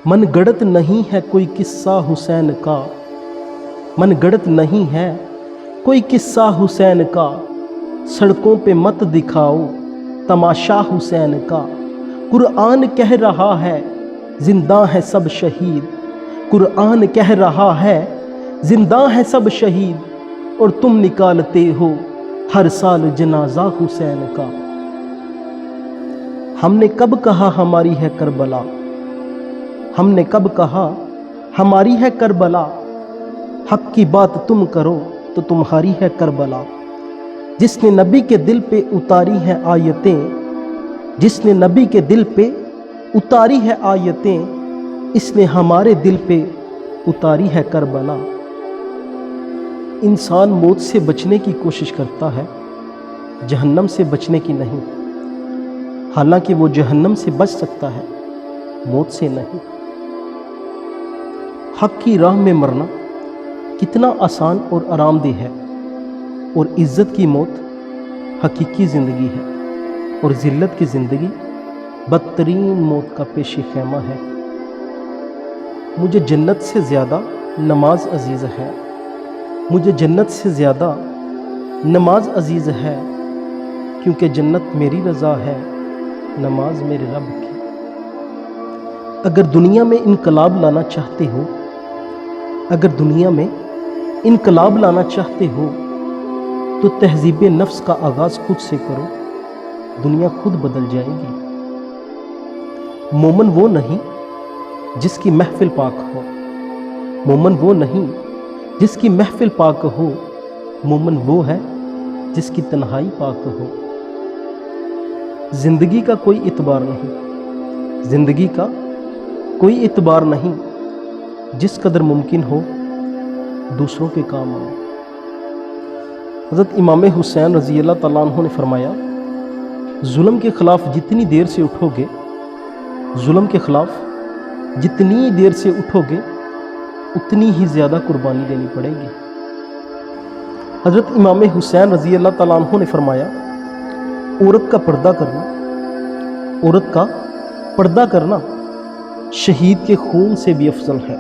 من گڑت نہیں ہے کوئی قصہ حسین کا، من گڑت نہیں ہے کوئی قصہ حسین کا، سڑکوں پہ مت دکھاؤ تماشا حسین کا۔ قرآن کہہ رہا ہے زندہ ہے سب شہید، قرآن کہہ رہا ہے زندہ ہے سب شہید، اور تم نکالتے ہو ہر سال جنازہ حسین کا۔ ہم نے کب کہا ہماری ہے کربلا، ہم نے کب کہا ہماری ہے کربلا، حق کی بات تم کرو تو تمہاری ہے کربلا۔ جس نے نبی کے دل پہ اتاری ہے آیتیں، جس نے نبی کے دل پہ اتاری ہے آیتیں، اس نے ہمارے دل پہ اتاری ہے کربلا۔ انسان موت سے بچنے کی کوشش کرتا ہے، جہنم سے بچنے کی نہیں، حالانکہ وہ جہنم سے بچ سکتا ہے، موت سے نہیں۔ حق کی راہ میں مرنا کتنا آسان اور آرام دہ ہے، اور عزت کی موت حقیقی زندگی ہے، اور ذلت کی زندگی بدترین موت کا پیش خیمہ ہے۔ مجھے جنت سے زیادہ نماز عزیز ہے، مجھے جنت سے زیادہ نماز عزیز ہے، کیونکہ جنت میری رضا ہے، نماز میرے رب کی۔ اگر دنیا میں انقلاب لانا چاہتے ہو، اگر دنیا میں انقلاب لانا چاہتے ہو تو تہذیب نفس کا آغاز خود سے کرو، دنیا خود بدل جائے گی۔ مومن وہ نہیں جس کی محفل پاک ہو، مومن وہ نہیں جس کی محفل پاک ہو، مومن وہ ہے جس کی تنہائی پاک ہو۔ زندگی کا کوئی اعتبار نہیں، زندگی کا کوئی اعتبار نہیں، جس قدر ممکن ہو دوسروں کے کام آؤ۔ حضرت امام حسین رضی اللہ تعالیٰ عنہ نے فرمایا، ظلم کے خلاف جتنی دیر سے اٹھو گے، ظلم کے خلاف جتنی دیر سے اٹھو گے اتنی ہی زیادہ قربانی دینی پڑے گی۔ حضرت امام حسین رضی اللہ تعالیٰ عنہ نے فرمایا، عورت کا پردہ کرنا، عورت کا پردہ کرنا شہید کے خون سے بھی افضل ہے۔